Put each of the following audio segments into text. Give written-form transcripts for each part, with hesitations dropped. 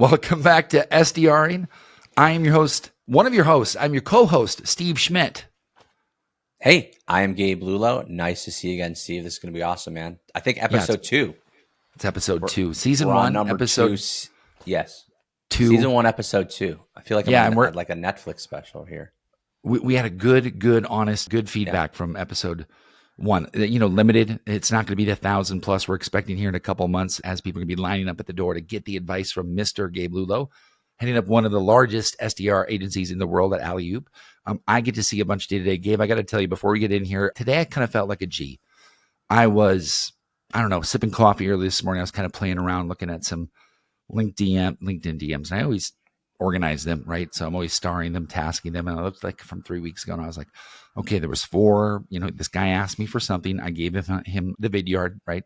Welcome back to SDRing. I am your host, one of your hosts. I'm your co-host, Steve Schmidt. Hey, I am Gabe Lullo. Nice to see you again, Steve. This is going to be awesome, man. I think episode 2. It's episode 2. Season we're 1, on number episode 2. Yes. 2. Season 1, episode 2. I feel like I'm like a Netflix special here. We had a good, honest, good feedback from episode 1. Limited. It's not going to be the 1,000 plus we're expecting here in a couple months as people are going to be lining up at the door to get the advice from Mr. Gabe Lullo, heading up one of the largest SDR agencies in the world at AlleyOop. I get to see a bunch day-to-day. Gabe, I got to tell you, before we get in here, today I kind of felt like a G. I was, sipping coffee early this morning. I was kind of playing around, looking at some LinkedIn DMs. And I always organize them, right? So I'm always starring them, tasking them. And I looked like from 3 weeks ago, and I was like, okay, there was 4. This guy asked me for something. I gave him the vidyard, right?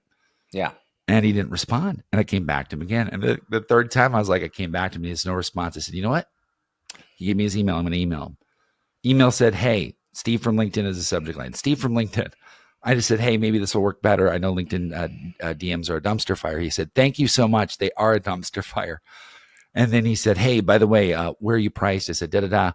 Yeah. And he didn't respond. And I came back to him again. And the third time, I was like, I came back to him. There's no response. I said, you know what? He gave me his email. I'm going to email him. Email said, hey, Steve from LinkedIn is the subject line. Steve from LinkedIn. I just said, hey, maybe this will work better. I know LinkedIn DMs are a dumpster fire. He said, thank you so much. They are a dumpster fire. And then he said, hey, by the way, where are you priced? I said, da-da-da.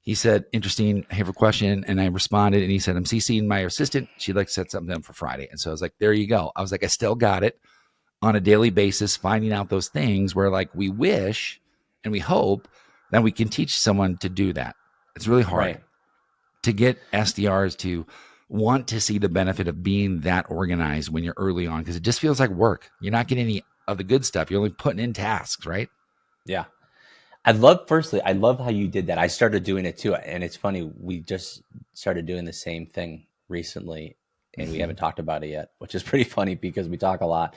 He said, interesting. I have a question. And I responded, and he said, I'm CCing my assistant. She'd like to set something up for Friday. And so I was like, there you go. I was like, I still got it on a daily basis, finding out those things where like we wish and we hope that we can teach someone to do that. It's really hard to get SDRs to want to see the benefit of being that organized when you're early on, because it just feels like work. You're not getting any of the good stuff. You're only putting in tasks, right? Yeah. I love how you did that. I started doing it too. And it's funny, we just started doing the same thing recently, and we haven't talked about it yet, which is pretty funny because we talk a lot.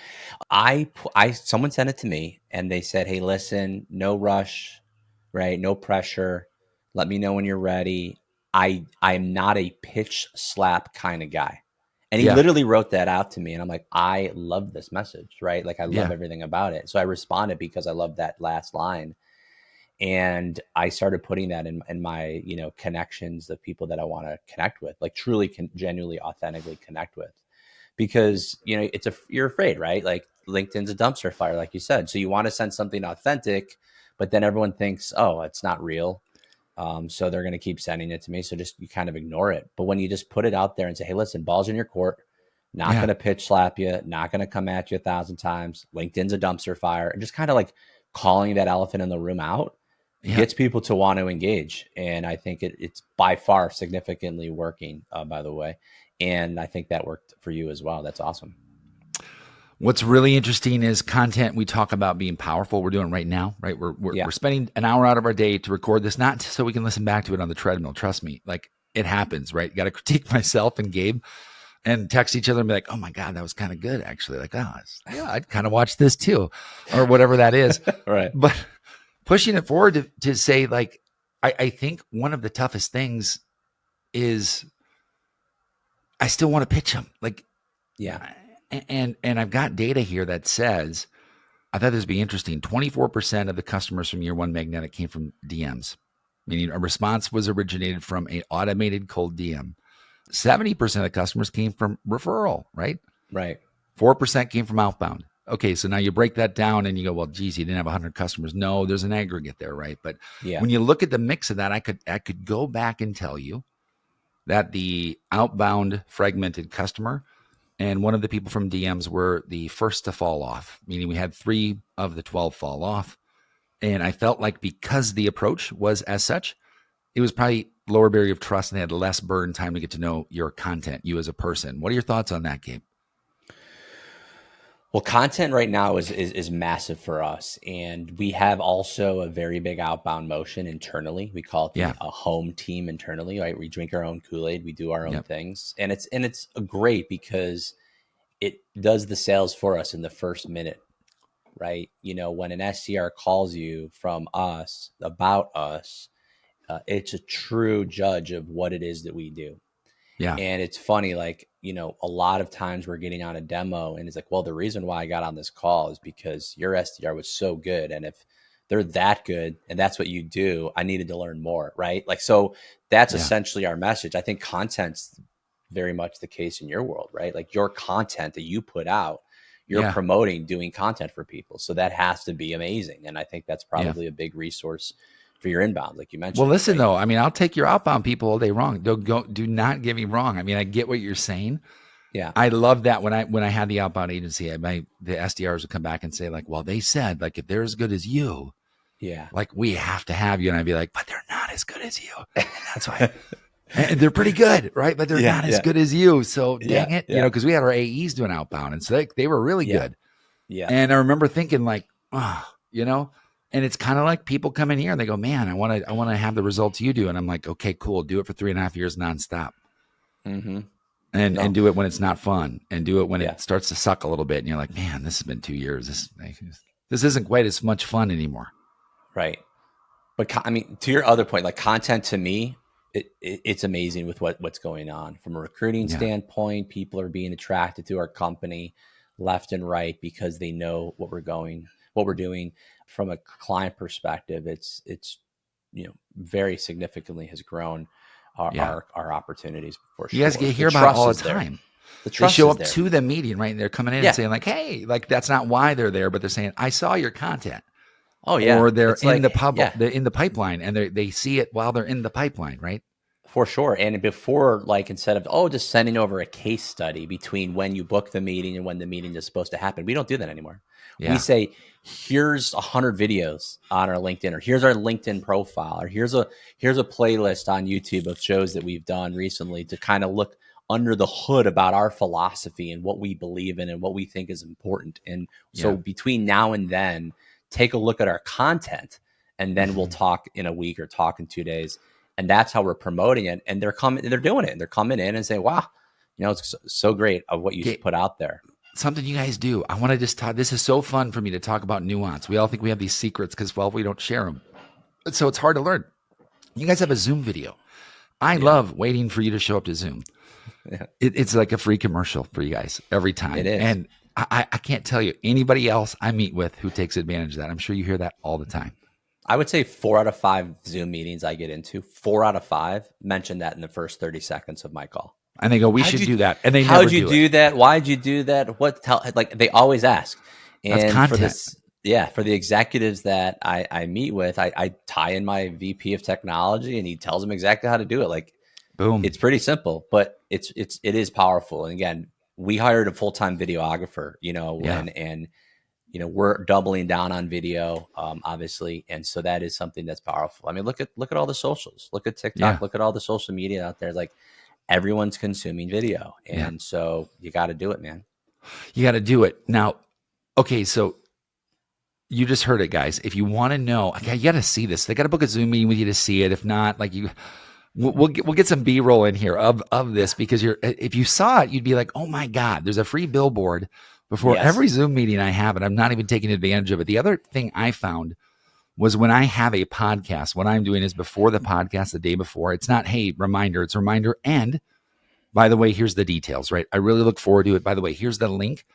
Someone sent it to me and they said, hey, listen, no rush, right? No pressure. Let me know when you're ready. I'm not a pitch slap kind of guy. And he literally wrote that out to me. And I'm like, I love this message, right? Like I love everything about it. So I responded because I love that last line. And I started putting that in my, connections of people that I want to connect with, like truly genuinely, authentically connect with, because, you're afraid, right? Like LinkedIn's a dumpster fire, like you said. So you want to send something authentic, but then everyone thinks, oh, it's not real. So they're going to keep sending it to me. So just, you kind of ignore it. But when you just put it out there and say, hey, listen, ball's in your court, not going to pitch slap you, not going to come at you 1,000 times. LinkedIn's a dumpster fire, and just kind of like calling that elephant in the room out gets people to want to engage. And I think it's by far significantly working, by the way. And I think that worked for you as well. That's awesome. What's really interesting is content. We talk about being powerful. We're doing right now, right? We're spending an hour out of our day to record this, not so we can listen back to it on the treadmill. Trust me, like it happens, right? Got to critique myself and Gabe and text each other and be like, oh my God, that was kind of good. Actually, like, I'd kind of watch this too, or whatever that is. Right. But pushing it forward to say, like, I think one of the toughest things is I still want to pitch them. Like, And I've got data here that says, I thought this would be interesting. 24% of the customers from year 1 Magnetic came from DMs, meaning a response was originated from an automated cold DM. 70% of the customers came from referral, right? Right. 4% came from outbound. Okay, so now you break that down and you go, well, geez, you didn't have 100 customers. No, there's an aggregate there, right? But when you look at the mix of that, I could go back and tell you that the outbound fragmented customer and one of the people from DMs were the first to fall off, meaning we had 3 of the 12 fall off. And I felt like because the approach was as such, it was probably lower barrier of trust and they had less burn time to get to know your content, you as a person. What are your thoughts on that, Gabe? Well, content right now is massive for us. And we have also a very big outbound motion internally. We call it a home team internally, right? We drink our own Kool-Aid, we do our own things. And it's great because it does the sales for us in the first minute, right? When an SDR calls you from us about us, it's a true judge of what it is that we do. Yeah. And it's funny, like, a lot of times we're getting on a demo and it's like, well, the reason why I got on this call is because your SDR was so good. And if they're that good and that's what you do, I needed to learn more, right? Like, so that's essentially our message. I think content's very much the case in your world, right? Like your content that you put out, you're promoting doing content for people. So that has to be amazing. And I think that's probably a big resource for your inbound, like you mentioned. Well, listen, though, I mean, I'll take your outbound people all day long. Do not get me wrong. I mean, I get what you're saying. Yeah. I love that when I had the outbound agency, the SDRs would come back and say, like, well, they said, like, if they're as good as you, like, we have to have you. And I'd be like, but they're not as good as you. And that's why. And they're pretty good, right? But they're not as good as you. So dang it, you know, because we had our AEs doing outbound, and so they were really good. Yeah. And I remember thinking, like, oh, you know, and it's kind of like people come in here and they go, man, I want to have the results you do, and I'm like, okay, cool, do it for 3.5 years nonstop, and do it when it's not fun, and do it when it starts to suck a little bit, and you're like, man, this has been 2 years. This isn't quite as much fun anymore, right? But I mean, to your other point, like content to me. It's amazing with what's going on from a recruiting standpoint. People are being attracted to our company left and right because they know what we're doing. From a client perspective, it's very significantly has grown our opportunities for sure. You guys hear about it all the time. The trust they show up there. to the meeting, right? And they're coming in and saying, like, hey, like, that's not why they're there, but they're saying, I saw your content. Oh yeah. Or they're in the public, they're in the pipeline, and they see it while they're in the pipeline, right? For sure. And before, like, instead of just sending over a case study between when you book the meeting and when the meeting is supposed to happen, we don't do that anymore. We say, here's 100 videos on our LinkedIn, or here's our LinkedIn profile, or here's a playlist on YouTube of shows that we've done recently to kind of look under the hood about our philosophy and what we believe in and what we think is important. And so between now and then, take a look at our content, and then we'll talk in a week or talk in 2 days. And that's how we're promoting it. And they're doing it. And they're coming in and saying, wow, it's so great of what you put out there. Something you guys do. I want to just talk. This is so fun for me to talk about nuance. We all think we have these secrets because, well, we don't share them. So it's hard to learn. You guys have a Zoom video. I love waiting for you to show up to Zoom. Yeah. It's like a free commercial for you guys every time. It is. And I can't tell you anybody else I meet with who takes advantage of that. I'm sure you hear that all the time. I would say 4 out of 5 Zoom meetings I get into, 4 out of 5 mention that in the first 30 seconds of my call. And they go, we should do that. And they how'd never you do that? Why'd you do that? Like they always ask. And that's content. For the executives that I meet with, I tie in my VP of technology, and he tells them exactly how to do it. Like, boom. It's pretty simple, but it is powerful. And again, we hired a full-time videographer, and we're doubling down on video, obviously. And so that is something that's powerful. I mean, look at all the socials, look at TikTok, look at all the social media out there. Like, everyone's consuming video. And so you got to do it, man. You got to do it. Now, okay. So you just heard it, guys. If you want to know, you got to see this. They got to book a Zoom meeting with you to see it. If not, like we'll get some B-roll in here of this, because if you saw it, you'd be like, oh my God, there's a free billboard before every Zoom meeting I have, and I'm not even taking advantage of it. The other thing I found was when I have a podcast, what I'm doing is before the podcast, the day before, it's not, hey, reminder, it's a reminder. And by the way, here's the details, right? I really look forward to it. By the way, here's the link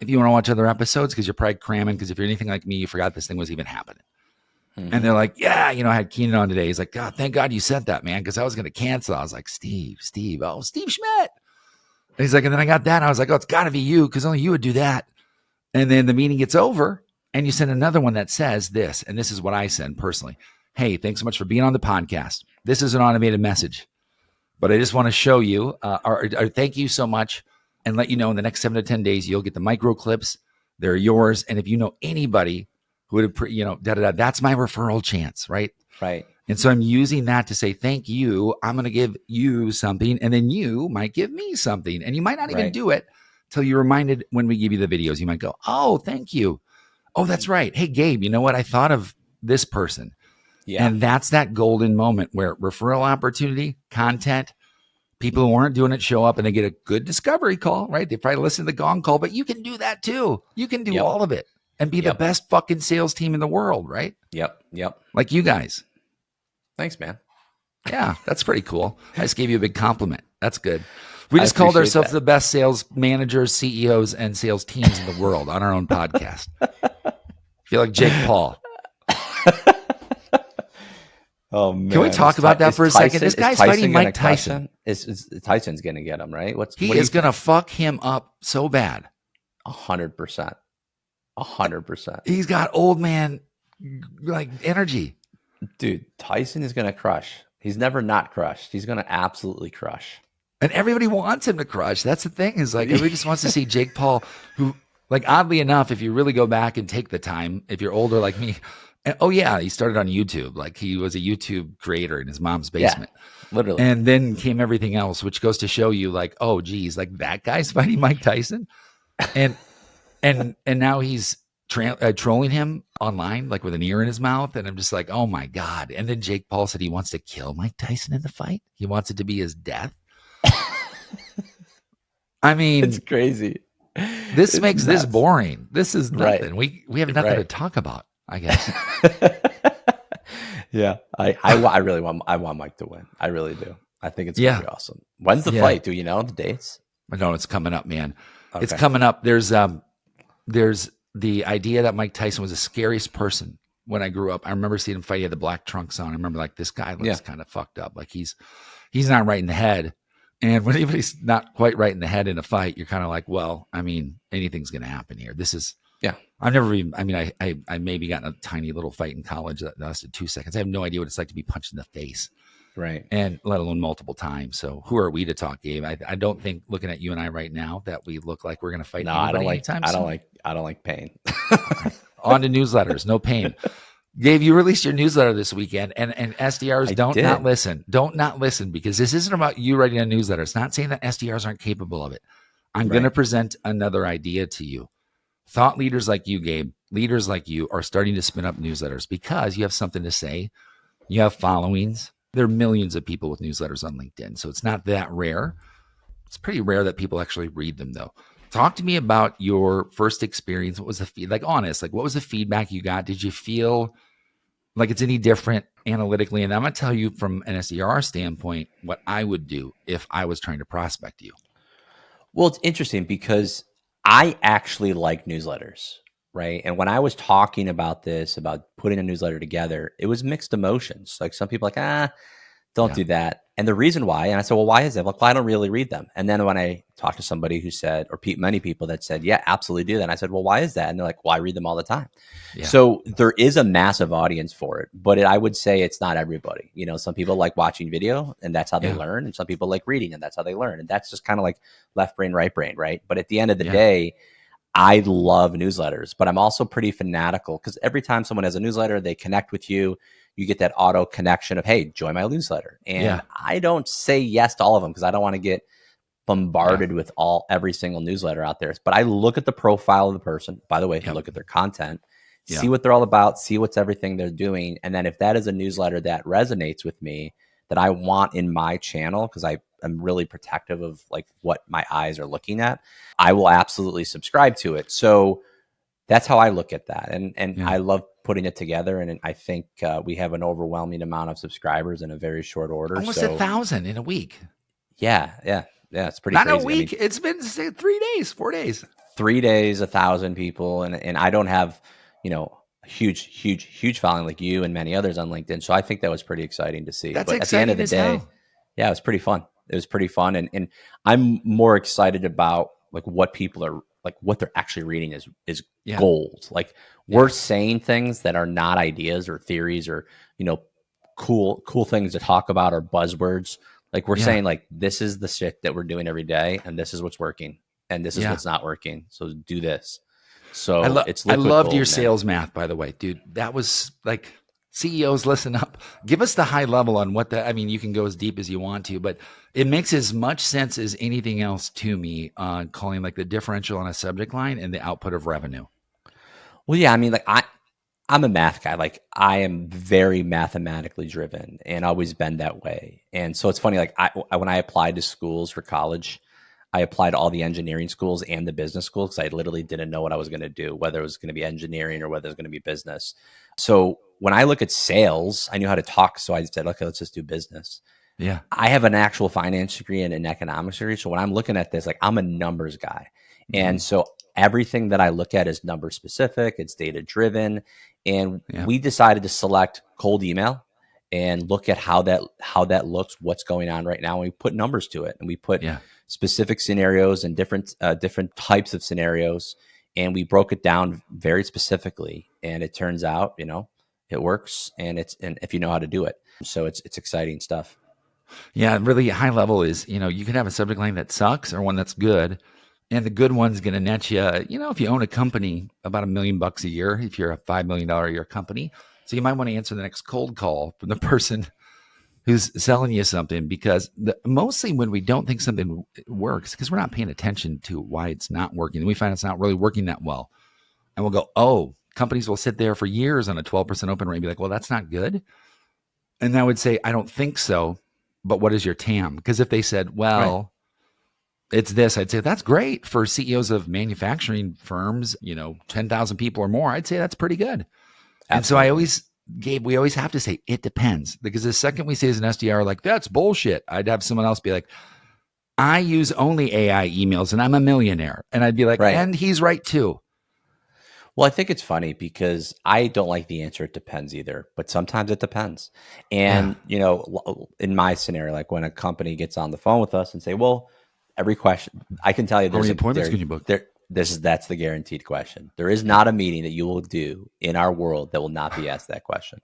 if you want to watch other episodes, because you're probably cramming, because if you're anything like me, you forgot this thing was even happening. Mm-hmm. And they're like, yeah, I had Keenan on today. He's like, God, thank God you sent that, man, because I was going to cancel. I was like, Steve, Steve Schmidt. And he's like, and then I got that. And I was like, oh, it's got to be you, because only you would do that. And then the meeting gets over, and you send another one that says this, and this is what I send personally. Hey, thanks so much for being on the podcast. This is an automated message, but I just want to show you, or thank you so much, and let you know in the next 7 to 10 days, you'll get the micro clips. They're yours. And if you know anybody who would have, that's my referral chance, right? Right. And so I'm using that to say, thank you. I'm going to give you something, and then you might give me something, and you might not even do it till you're reminded when we give you the videos. You might go, oh, thank you. Oh, that's right. Hey, Gabe, you know what? I thought of this person. Yeah. And that's that golden moment where referral opportunity, content, people who aren't doing it show up and they get a good discovery call, right? They probably listen to the gong call, but you can do that too. You can do all of it and be the best fucking sales team in the world, right? Yep. Like you guys. Thanks, man. Yeah, that's pretty cool. I just gave you a big compliment. That's good. We just called ourselves the best sales managers, CEOs, and sales teams in the world on our own podcast. I feel like Jake Paul. Oh man! Can we talk about that for a second? This guy's fighting Mike Tyson. Tyson's going to get him, right? He is going to fuck him up so bad. 100%. 100%. He's got old man like energy. Dude, Tyson is going to crush. He's never not crushed. He's going to absolutely crush. And everybody wants him to crush. That's the thing, is like everybody just wants to see Jake Paul, who, like, oddly enough, if you really go back and take the time, if you're older like me, and, oh yeah, he started on YouTube. Like, he was a YouTube creator in his mom's basement. Yeah, literally. And then came everything else, which goes to show you, like, oh geez, like that guy's fighting Mike Tyson. And now he's trolling him online, like with an ear in his mouth. And I'm just like, oh my God. And then Jake Paul said he wants to kill Mike Tyson in the fight. He wants it to be his death. I mean, it's crazy. This makes nuts. This boring. This is nothing. Right. We have nothing to talk about, I guess. Yeah. I really want Mike to win. I really do. I think it's gonna be awesome. When's the fight? Do you know the dates? No, it's coming up, man. Okay. It's coming up. There's the idea that Mike Tyson was the scariest person when I grew up. I remember seeing him fight. He had the black trunks on. I remember, like, this guy looks kind of fucked up. Like, he's not right in the head. And when anybody's not quite right in the head in a fight, you're kind of like, well, I mean, anything's going to happen here. This is, I've never even, I mean, I maybe got in a tiny little fight in college that lasted 2 seconds. I have no idea what it's like to be punched in the face. Right. And let alone multiple times. So who are we to talk, Gabe? I don't think, looking at you and I right now, that we look like we're going to fight. No, I don't like pain. On to newsletters. No pain. Gabe, you released your newsletter this weekend, and SDRs not listen. Don't not listen, because this isn't about you writing a newsletter. It's not saying that SDRs aren't capable of it. I'm going to present another idea to you. Thought leaders like you, Gabe, leaders like you are starting to spin up newsletters because you have something to say. You have followings. There are millions of people with newsletters on LinkedIn, so it's not that rare. It's pretty rare that people actually read them, though. Talk to me about your first experience. What was the feedback? Like, honest, like, what was the feedback you got? Did you feel like it's any different analytically? And I'm going to tell you from an SDR standpoint what I would do if I was trying to prospect you. Well, it's interesting because I actually like newsletters, right? And when I was talking about this, about putting a newsletter together, it was mixed emotions. Like, some people like, don't do that. And the reason why, and I said, well, why is that? Like, well, I don't really read them. And then when I talked to somebody who said, or many people that said, yeah, absolutely do that. And I said, well, why is that? And they're like, well, I read them all the time. Yeah. So there is a massive audience for it, but I would say it's not everybody. You know, some people like watching video and that's how they learn. And some people like reading and that's how they learn. And that's just kind of like left brain, right brain, right? But at the end of the day, I love newsletters, but I'm also pretty fanatical because every time someone has a newsletter, they connect with you. You get that auto connection of, hey, join my newsletter. And I don't say yes to all of them because I don't want to get bombarded with every single newsletter out there. But I look at the profile of the person, by the way, look at their content, see what they're all about, see what's everything they're doing. And then if that is a newsletter that resonates with me, that I want in my channel, because I'm really protective of like what my eyes are looking at, I will absolutely subscribe to it. So that's how I look at that. And I love putting it together. And I think we have an overwhelming amount of subscribers in a very short order. Almost 1,000 in a week. Yeah. It's pretty Not crazy. A week. I mean, it's been 3 days, 4 days. 3 days, 1,000 people. And I don't have, a huge following like you and many others on LinkedIn. So I think that was pretty exciting to see. But at the end of the day, it was pretty fun. It was pretty fun. And I'm more excited about like what people are, like what they're actually reading is gold. Like we're saying things that are not ideas or theories or, cool things to talk about or buzzwords. Like we're saying like, this is the shit that we're doing every day. And this is what's working. And this is what's not working. So do this. So I loved your sales math, by the way, dude. That was like, CEOs, listen up. Give us the high level on what you can go as deep as you want to, but it makes as much sense as anything else to me on calling like the differential on a subject line and the output of revenue. Well, yeah, I mean, like I'm a math guy. Like I am very mathematically driven and always been that way. And so it's funny, like when I applied to schools for college, I applied to all the engineering schools and the business schools because I literally didn't know what I was going to do, whether it was going to be engineering or whether it was going to be business. So when I look at sales, I knew how to talk. So I said, okay, let's just do business. Yeah. I have an actual finance degree and an economics degree. So when I'm looking at this, like I'm a numbers guy. And so everything that I look at is number specific, it's data driven. And we decided to select cold email and look at how that looks, what's going on right now. And we put numbers to it and we put specific scenarios and different types of scenarios, and we broke it down very specifically. And it turns out, it works, and if you know how to do it, so it's exciting stuff. Yeah, really high level is, you can have a subject line that sucks or one that's good. And the good one's going to net you, if you own a company, about $1 million a year, if you're a $5 million a year company. So you might want to answer the next cold call from the person who's selling you something, because mostly when we don't think something works, because we're not paying attention to why it's not working. We find it's not really working that well. And we'll go, oh, companies will sit there for years on a 12% open rate and be like, well, that's not good. And I would say, I don't think so. But what is your TAM? Because if they said, well, it's this, I'd say that's great for CEOs of manufacturing firms, 10,000 people or more. I'd say that's pretty good. Absolutely. And so we always have to say it depends, because the second we say as an SDR, like, that's bullshit, I'd have someone else be like, I use only AI emails and I'm a millionaire. And I'd be like, and he's right too. Well, I think it's funny because I don't like the answer, it depends either, but sometimes it depends. And, in my scenario, like when a company gets on the phone with us and say, well, every question, I can tell you how many appointments can you book? That's the guaranteed question. There is not a meeting that you will do in our world that will not be asked that question.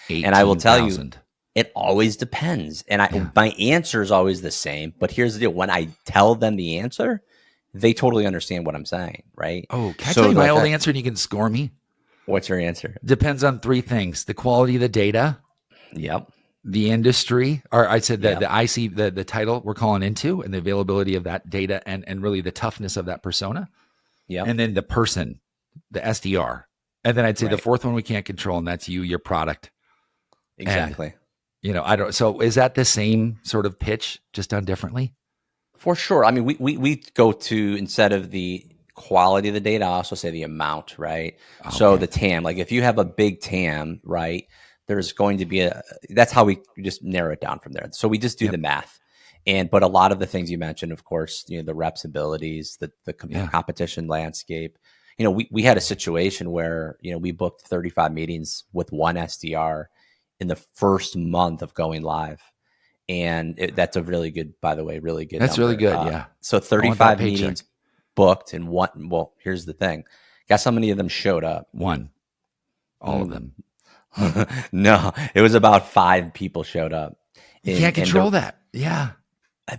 18, and I will tell 000. you, it always depends. And my answer is always the same, but here's the deal. When I tell them the answer, they totally understand what I'm saying, right? Oh, can I tell you my old answer and you can score me? What's your answer? Depends on three things: the quality of the data. Yep. The industry, or I said that the IC, the title we're calling into, and the availability of that data, and really the toughness of that persona. Yeah. And then the person, the SDR. And then I'd say the fourth one we can't control, and that's you, your product. Exactly. And, so is that the same sort of pitch, just done differently? For sure. I mean, we go to, instead of the quality of the data, I also say the amount, right? Okay. So the TAM, like if you have a big TAM, right, there's going to be that's how we just narrow it down from there. So we just do the math. But a lot of the things you mentioned, of course, the reps abilities, the competition landscape, we had a situation where, we booked 35 meetings with one SDR in the first month of going live. And that's a really good, by the way, really good. That's number. Really good. Yeah. So 35 meetings booked in one. Well, here's the thing. Guess how many of them showed up? One. All of them. No, it was about 5 people showed up. You can't control that. Yeah.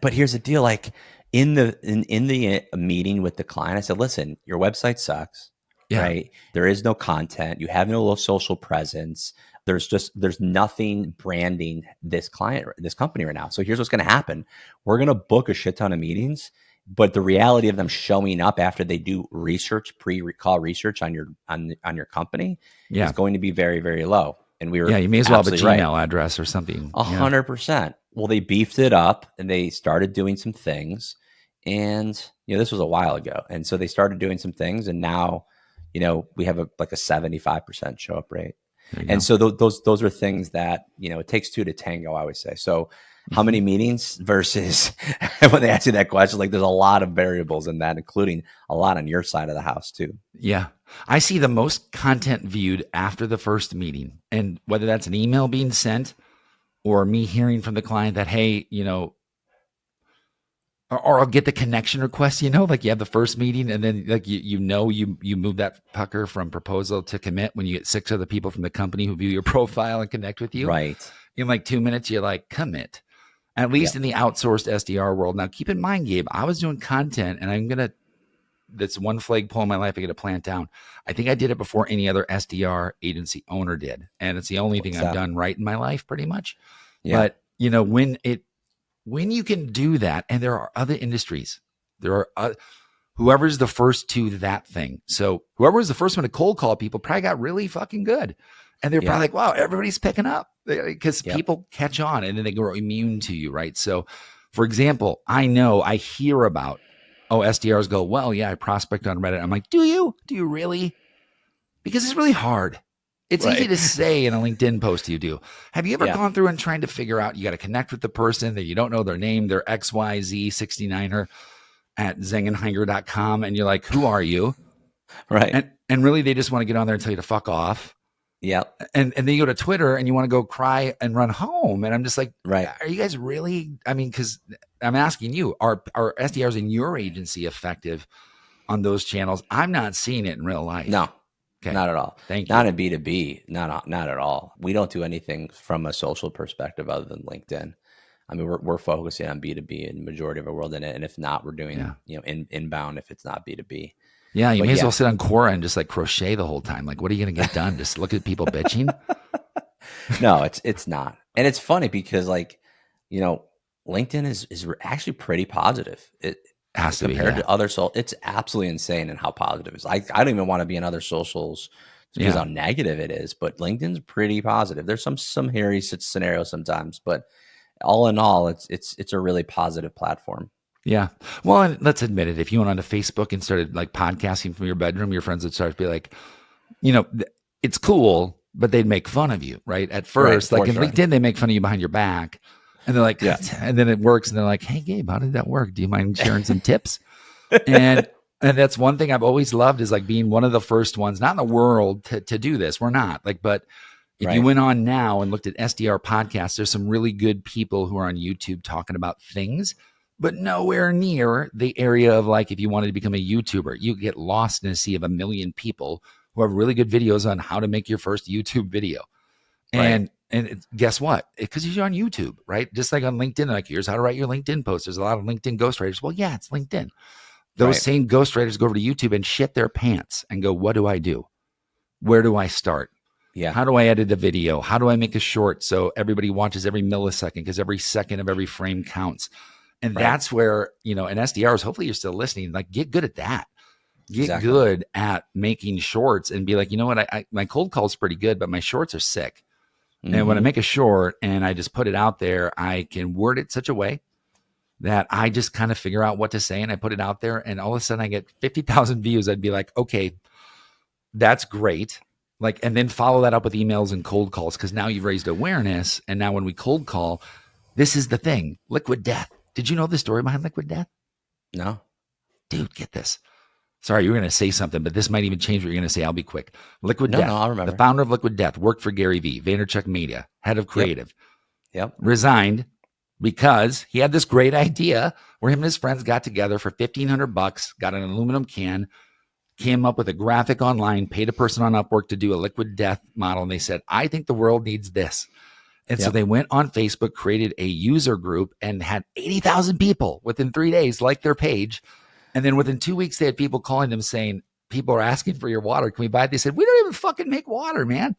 But here's the deal. Like in the meeting with the client, I said, listen, your website sucks, right? There is no content. You have no social presence. There's nothing branding this company right now. So here's what's going to happen. We're going to book a shit ton of meetings, but the reality of them showing up after they do research, pre-call research on your company is going to be very, very low. And we were, you may as well have a Gmail address or something. 100%. Well, they beefed it up and they started doing some things, and this was a while ago. And so they started doing some things, and now, we have a 75% show up rate. And so those are things that, it takes two to tango, I would say. So how many meetings versus when they ask you that question, like there's a lot of variables in that, including a lot on your side of the house too. Yeah. I see the most content viewed after the first meeting, and whether that's an email being sent or me hearing from the client that, hey, or I'll get the connection request, like you have the first meeting and then like, you move that pucker from proposal to commit when you get 6 other people from the company who view your profile and connect with you. Right. In like 2 minutes, you're like, commit. At least in the outsourced SDR world. Now, keep in mind, Gabe, I was doing content, and that's one flagpole in my life I got to plant down. I think I did it before any other SDR agency owner did. And it's the only thing I've done right in my life, pretty much. Yeah. But, when you can do that, and there are other industries, there are whoever's the first to that thing. So whoever was the first one to cold call people probably got really fucking good. And they're probably like, wow, everybody's picking up, because people catch on and then they grow immune to you, right? So for example, I hear about, SDRs go, well, yeah, I prospect on Reddit. I'm like, do you really? Because it's really hard. It's easy to say in a LinkedIn post you do. Have you ever gone through and trying to figure out, you got to connect with the person that you don't know their name, their XYZ69er at zengenheinger.com, and you're like, who are you? Right. And really they just want to get on there and tell you to fuck off. Yeah. And then you go to Twitter and you want to go cry and run home. And I'm just like, right. Are you guys really? I mean, because I'm asking you, are SDRs in your agency effective on those channels? I'm not seeing it in real life. No, Okay. not at all. Thank Not you. in B2B. Not at all. We don't do anything from a social perspective other than LinkedIn. I mean, we're focusing on B2B in the majority of our world in it. And if not, we're doing, inbound if it's not B2B. Yeah, you But may as well sit on Quora and just like crochet the whole time. Like, what are you going to get done? Just look at people bitching? No, it's not. And it's funny because LinkedIn is actually pretty positive. It Has to be, compared yeah. to other it's absolutely insane in how positive it is. I don't even want to be in other socials because how negative it is, but LinkedIn's pretty positive. There's some hairy scenarios sometimes, but all in all, it's a really positive platform. Yeah. Well, and let's admit it. If you went onto Facebook and started like podcasting from your bedroom, your friends would start to be like, it's cool, but they'd make fun of you, right? At first, Right, like in sure. LinkedIn, they make fun of you behind your back. And they're like, Yeah. and then it works. And they're like, hey, Gabe, how did that work? Do you mind sharing some tips? And that's one thing I've always loved is like being one of the first ones, not in the world to do this. We're not like, but if you went on now and looked at SDR podcasts, there's some really good people who are on YouTube talking about things, but nowhere near the area of like, if you wanted to become a YouTuber, you get lost in a sea of a million people who have really good videos on how to make your first YouTube video. And guess what? Because you're on YouTube, right? Just like on LinkedIn, like here's how to write your LinkedIn post. There's a lot of LinkedIn ghostwriters. Well, yeah, it's LinkedIn. Those same ghostwriters go over to YouTube and shit their pants and go, what do I do? Where do I start? Yeah. How do I edit a video? How do I make a short so everybody watches every millisecond because every second of every frame counts? And that's where, and SDRs, hopefully you're still listening, like get good at that. Get good at making shorts and be like, you know what? My cold call is pretty good, but my shorts are sick. Mm-hmm. And when I make a short and I just put it out there, I can word it such a way that I just kind of figure out what to say and I put it out there and all of a sudden I get 50,000 views. I'd be like, okay, that's great. Like, and then follow that up with emails and cold calls because now you've raised awareness. And now when we cold call, this is the thing, liquid death. Did you know the story behind liquid death? No. Dude, get this. Sorry, you were going to say something, but this might even change what you're going to say. I'll be quick. Liquid Death. No, I'll remember. The founder of Liquid Death worked for Gary Vee, Vaynerchuk Media, head of creative. Yep. Resigned because he had this great idea where him and his friends got together for $1,500, got an aluminum can, came up with a graphic online, paid a person on Upwork to do a liquid death model. And they said, I think the world needs this. And so they went on Facebook, created a user group and had 80,000 people within 3 days like their page. And then within 2 weeks, they had people calling them saying, people are asking for your water. Can we buy it? They said, we don't even fucking make water, man.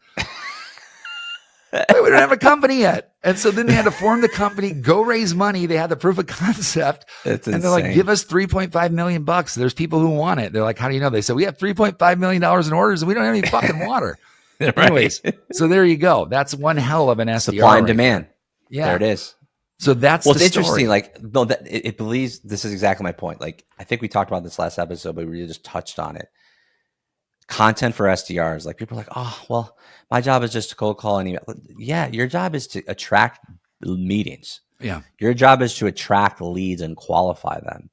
We don't have a company yet. And so then they had to form the company, go raise money. They had the proof of concept. That's and they're like, give us $3.5 million. There's people who want it. They're like, how do you know? They said, we have $3.5 million in orders and we don't have any fucking water. Anyways, so there you go. That's one hell of an SDR. Supply and demand. Yeah. There it is. So that's it's the interesting. story. Like, no, that it believes this is exactly my point. Like, I think we talked about this last episode, but we really just touched on it. Content for SDRs. Like, people are like, oh, well, my job is just to cold call and email. Yeah, your job is to attract meetings. Yeah. Your job is to attract leads and qualify them.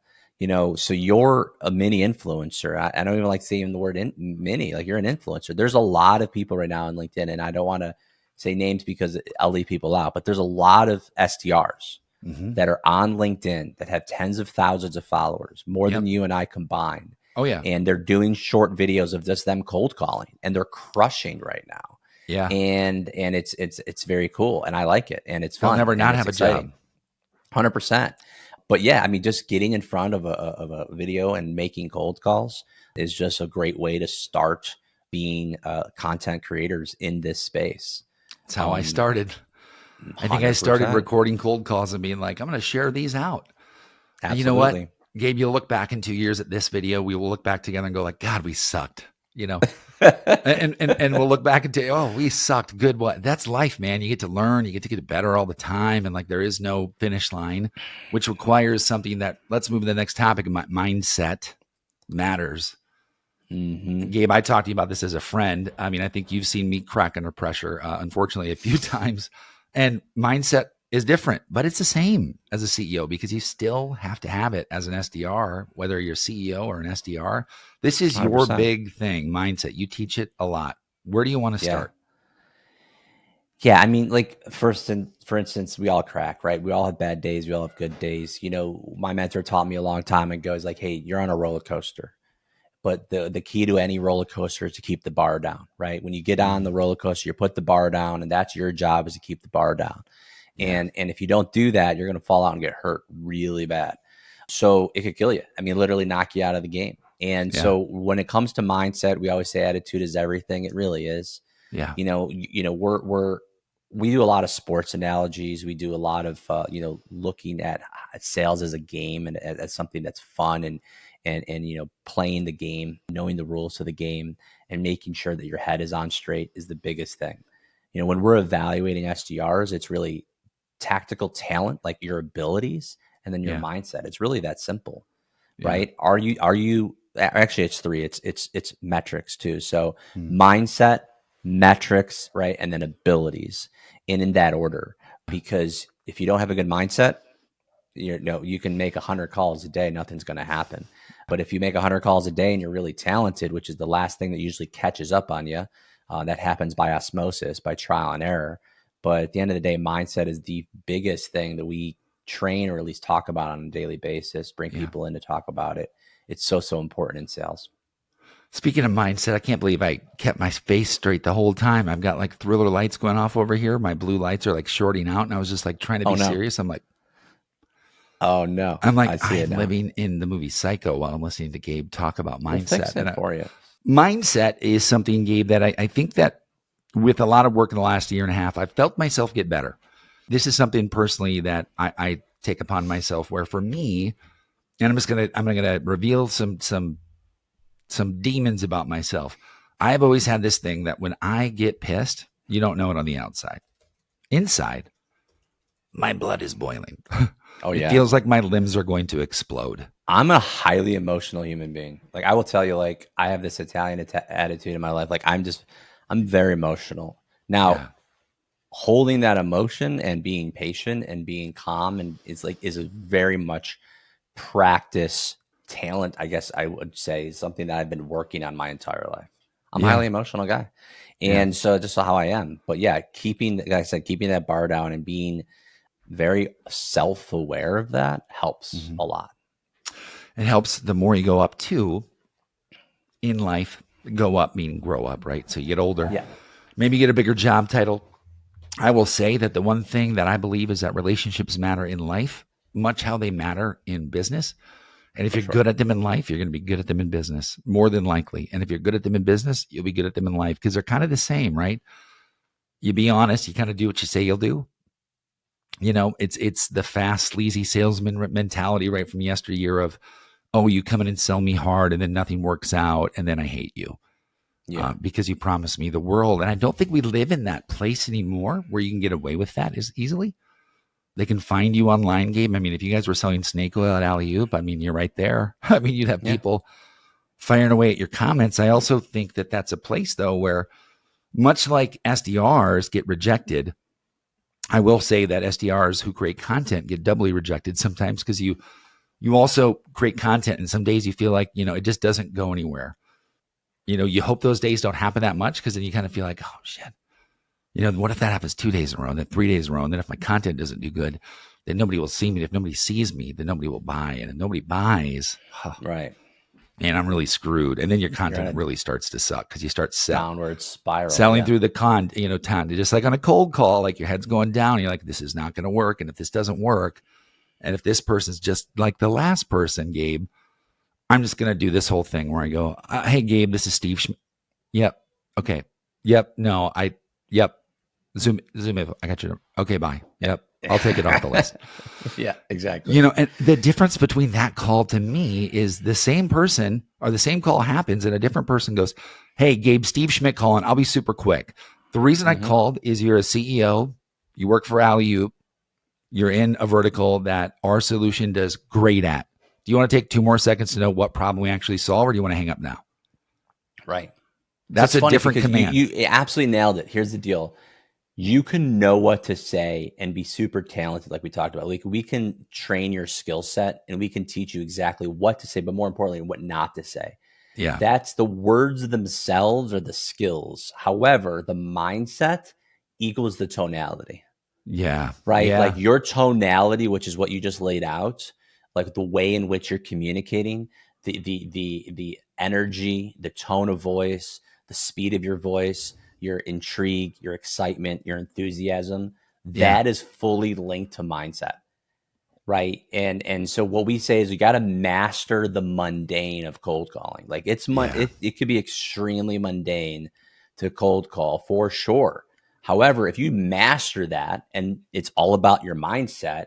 So you're a mini influencer. I don't even like saying the word mini. Like, you're an influencer. There's a lot of people right now on LinkedIn, and I don't want to say names because I'll leave people out, but there's a lot of SDRs that are on LinkedIn that have tens of thousands of followers, more than you and I combined. Oh yeah. And they're doing short videos of just them cold calling and they're crushing right now. Yeah. And it's very cool. And I like it. And it's fun. They'll never not have exciting. a job. 100%. But yeah, I mean, just getting in front of a video and making cold calls is just a great way to start being content creators in this space. That's how I started. 100%. I think I started recording cold calls and being like, I'm going to share these out. Absolutely. And you know what, Gabe, you'll look back in 2 years at this video. We will look back together and go like, God, we sucked, and we'll look back and say, oh, we sucked. Good. What? That's life, man. You get to learn, you get to get better all the time. And like, there is no finish line, which requires something that let's move to the next topic. Mindset matters. Mm-hmm. Gabe, I talked to you about this as a friend. I mean, I think you've seen me crack under pressure, unfortunately, a few times. And mindset is different, but it's the same as a CEO because you still have to have it as an SDR, whether you're CEO or an SDR. This is 100%. Your big thing, mindset. You teach it a lot. Where do you want to start? Yeah, I mean, like for instance, we all crack, right? We all have bad days. We all have good days. You know, my mentor taught me a long time ago is like, hey, you're on a roller coaster, but the key to any roller coaster is to keep the bar down, right? When you get on the roller coaster, you put the bar down, and that's your job, is to keep the bar down. Yeah. And if you don't do that, you're going to fall out and get hurt really bad. So it could kill you. I mean, literally knock you out of the game. And Yeah. so when it comes to mindset, we always say attitude is everything. It really is. Yeah. We do a lot of sports analogies. We do a lot of looking at sales as a game and as something that's fun, and playing the game, knowing the rules of the game, and making sure that your head is on straight is the biggest thing. When we're evaluating SDRs, it's really tactical talent, like your abilities, and then your mindset. It's really that simple, right? Are you actually, it's three. It's metrics too. So mindset, metrics, right? And then abilities, and in that order. Because if you don't have a good mindset, you can make 100 calls a day, nothing's going to happen. But if you make 100 calls a day and you're really talented, which is the last thing that usually catches up on you, that happens by osmosis, by trial and error. But at the end of the day, mindset is the biggest thing that we train, or at least talk about on a daily basis, bring people in to talk about it. It's so important in sales. Speaking of mindset, I can't believe I kept my face straight the whole time. I've got like thriller lights going off over here. My blue lights are like shorting out, and I was just like trying to be serious. I'm like, oh no. I'm living in the movie Psycho while I'm listening to Gabe talk about mindset. We'll fix it for you. Mindset is something, Gabe, that I think that with a lot of work in the last year and a half, I've felt myself get better. This is something personally that I take upon myself, where for me, and I'm gonna reveal some demons about myself. I've always had this thing that when I get pissed, you don't know it on the outside. Inside, my blood is boiling. Oh yeah. It feels like my limbs are going to explode. I'm a highly emotional human being. Like, I will tell you, like, I have this Italian attitude in my life. Like, I'm very emotional. Now, holding that emotion and being patient and being calm and is a very much practice talent, I guess I would say, is something that I've been working on my entire life. I'm a highly emotional guy. And so just how I am. But yeah, like I said, keeping that bar down and being very self-aware of that helps a lot. It helps the more you go up too in life. Go up meaning grow up, right? So you get older. Yeah. Maybe you get a bigger job title. I will say that the one thing that I believe is that relationships matter in life, much how they matter in business. And if you're good at them in life, you're going to be good at them in business, more than likely. And if you're good at them in business, you'll be good at them in life, because they're kind of the same, right? You be honest, you kind of do what you say you'll do. It's the fast, sleazy salesman mentality right from yesteryear of, oh, you come in and sell me hard and then nothing works out and then I hate you because you promised me the world. And I don't think we live in that place anymore where you can get away with that as easily. They can find you online, Gabe. I mean, if you guys were selling snake oil at AlleyOop, I mean, you're right there. I mean, you'd have people firing away at your comments. I also think that that's a place, though, where much like SDRs get rejected, I will say that SDRs who create content get doubly rejected sometimes, because you also create content and some days you feel like, it just doesn't go anywhere. You hope those days don't happen that much, because then you kind of feel like, oh, shit. What if that happens 2 days in a row, and then 3 days in a row, and then if my content doesn't do good, then nobody will see me. If nobody sees me, then nobody will buy. And if nobody buys, right, man, I'm really screwed. And then your content really starts to suck, because you start downward spiral, selling through the time, just like on a cold call, like your head's going down. You're like, this is not going to work. And if this doesn't work, and if this person's just like the last person, Gabe, I'm just going to do this whole thing where I go, hey, Gabe, this is Steve Schmidt. Yep. Okay. Yep. No, yep. Zoom in. I got you. Okay, bye. Yep. I'll take it off the list. Yeah, exactly. And the difference between that call to me is the same person, or the same call happens and a different person goes, hey, Gabe, Steve Schmidt calling. I'll be super quick. The reason I called is you're a CEO. You work for AlleyOop. You're in a vertical that our solution does great at. Do you want to take 2 more seconds to know what problem we actually solve, or do you want to hang up now? Right. That's a different command. You absolutely nailed it. Here's the deal. You can know what to say and be super talented, like we talked about. Like, we can train your skill set and we can teach you exactly what to say, but more importantly, what not to say. Yeah. That's the words themselves or the skills. However, the mindset equals the tonality. Yeah. Right? Yeah. Like your tonality, which is what you just laid out, like the way in which you're communicating, the energy, the tone of voice, the speed of your voice, your intrigue, your excitement, your enthusiasm, Yeah. that is fully linked to mindset. Right. And so what we say is you got to master the mundane of cold calling. Like Yeah. it could be extremely mundane to cold call for sure. However, if you master that and it's all about your mindset,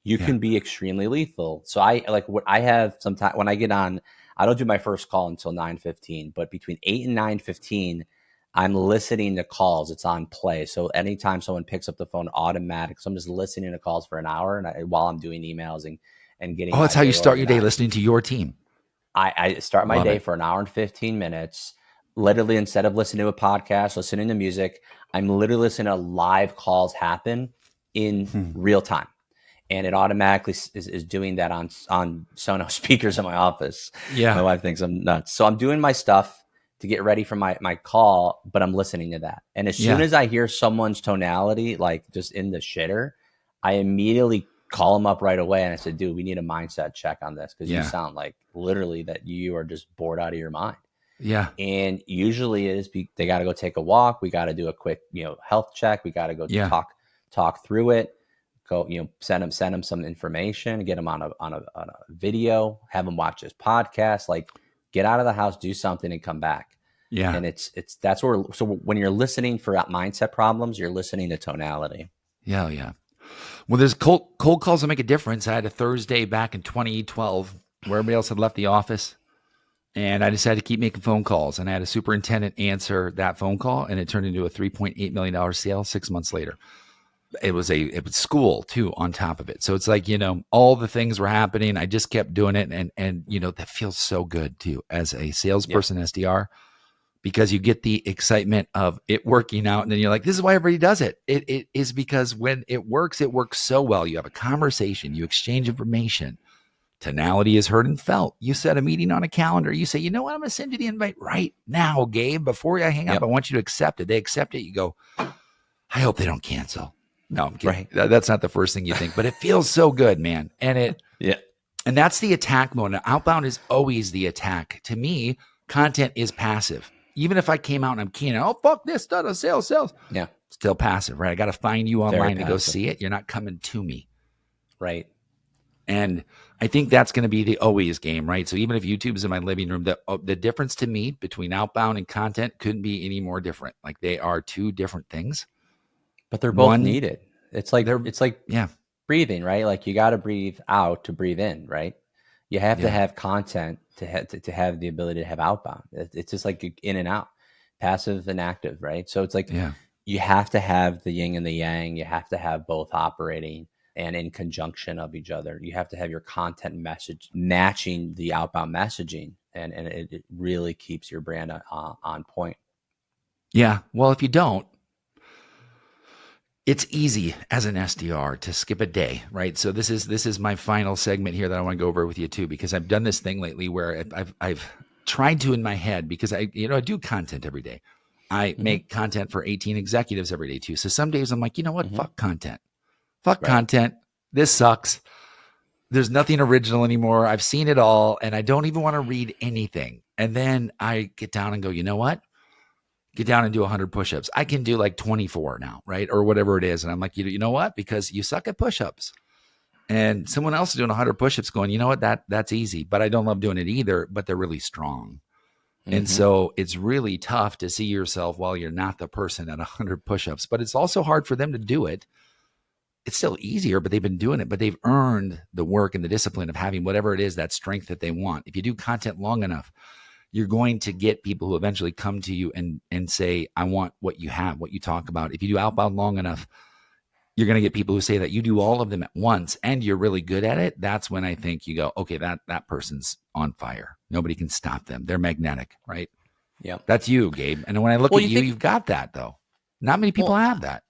you Yeah. can be extremely lethal. So I like what I have sometimes when I get on, I don't do my first call until 9:15, but between 8 and 9:15, I'm listening to calls. It's on play. So anytime someone picks up the phone, automatic. So I'm just listening to calls for an hour and while I'm doing emails and getting Oh, my that's how you day start your day, organized. listening to your team. I start my Love day it. for an hour and 15 minutes. Literally, instead of listening to a podcast, listening to music, I'm literally listening to live calls happen in Hmm. real time. And it automatically is doing that on Sonos speakers in my office. My Yeah. wife thinks I'm nuts. So I'm doing my stuff to get ready for my call, but I'm listening to that. And as soon Yeah. as I hear someone's tonality, like just in the shitter, I immediately call them up right away. And I said, dude, we need a mindset check on this because you Yeah. sound like literally that you are just bored out of your mind. Yeah. And usually it is they got to go take a walk. We got to do a quick, health check. We got to go Yeah. talk through it. Go, send them some information, get them on a video, have them watch this podcast, like get out of the house, do something and come back. Yeah. And that's where, so when you're listening for mindset problems, you're listening to tonality. Yeah. Yeah. Well, there's cold calls that make a difference. I had a Thursday back in 2012 where everybody else had left the office, and I decided to keep making phone calls. And I had a superintendent answer that phone call, and it turned into a $3.8 million sale 6 months later. It was school too on top of it. So it's like, all the things were happening. I just kept doing it. And that feels so good too as a salesperson, SDR, because you get the excitement of it working out. And then you're like, this is why everybody does it. It is because when it works so well. You have a conversation, you exchange information. Tonality is heard and felt. You set a meeting on a calendar. You say, you know what? I'm going to send you the invite right now, Gabe. Before I hang up, I want you to accept it. They accept it. You go, I hope they don't cancel. No, I'm kidding. Right. That's not the first thing you think, but it feels so good, man. And that's the attack mode. Outbound is always the attack. To me, content is passive. Even if I came out and I'm keen, oh, fuck this, sales. Yeah. Still passive, right? I got to find you online to go see it. You're not coming to me. Right. And I think that's going to be the always game, right? So even if YouTube's in my living room, the difference to me between outbound and content couldn't be any more different. Like they are two different things. But they're both needed. It's like breathing, right? Like you got to breathe out to breathe in, right? You have to have content to have the ability to have outbound. It's just like in and out, passive and active, right? So it's like you have to have the yin and the yang. You have to have both operating and in conjunction of each other. You have to have your content message matching the outbound messaging, and it really keeps your brand on point. Yeah. Well, if you don't, it's easy as an SDR to skip a day, right? So this is my final segment here that I want to go over with you too, because I've done this thing lately where I've tried to in my head, because I do content every day. I make content for 18 executives every day too. So some days I'm like, you know what? Fuck content. Fuck content. This sucks. There's nothing original anymore. I've seen it all and I don't even want to read anything. And then I get down and go, you know what? Get down and do 100 push-ups. I can do like 24 now, right? Or whatever it is. And I'm like, you know what? Because you suck at push-ups. And someone else is doing 100 push-ups going, you know what? That's easy. But I don't love doing it either, but they're really strong. And so it's really tough to see yourself while you're not the person at 100 push-ups. But it's also hard for them to do it. It's still easier, but they've been doing it. But they've earned the work and the discipline of having whatever it is, that strength that they want. If you do content long enough, you're going to get people who eventually come to you and say, I want what you have, what you talk about. If you do outbound long enough, you're going to get people who say that you do all of them at once and you're really good at it. That's when I think you go, okay, that person's on fire. Nobody can stop them. They're magnetic, right? Yeah. That's you, Gabe. And when I look at you, you've got that though. Not many people have that.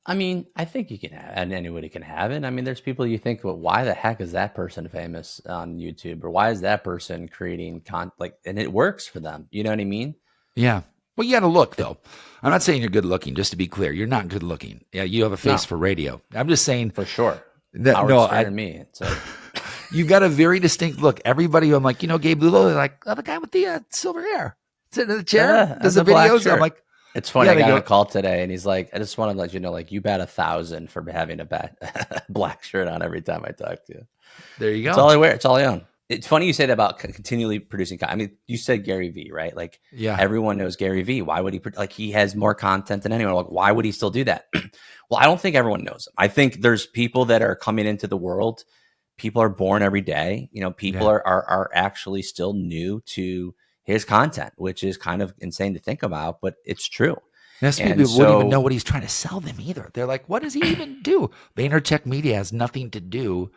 I mean, I think you can have, and anybody can have it. I mean, there's people you think, well, why the heck is that person famous on YouTube, or why is that person creating content? Like, and it works for them. You know what I mean? Yeah. Well, you got to look though. I'm not saying you're good looking. Just to be clear, you're not good looking. Yeah, you have a face No, for radio. I'm just saying for sure. that Howard's scaring me. It's like, you got a very distinct look. Everybody, I'm like, Gabe Lullo, they're like, oh, the guy with the silver hair, sitting in the chair, does the black videos. shirt. I'm like, it's funny. yeah, I they got on go, a call today, and he's like, "I just want to let you know, like, you bat 1,000 for having a black shirt on every time I talk to you." there you go. It's all I wear. It's all I own. It's funny you say that about continually producing content. I mean, you said Gary Vee, right? Like, Yeah. everyone knows Gary Vee. Why would he? Like, he has more content than anyone. Like, why would he still do that? Well, I don't think everyone knows him. I think there's people that are coming into the world. People are born every day. People are actually still new to his content, which is kind of insane to think about, but it's true. Yes, people wouldn't even know what he's trying to sell them either. They're like, what does he even do? Vaynerchuk Media has nothing to do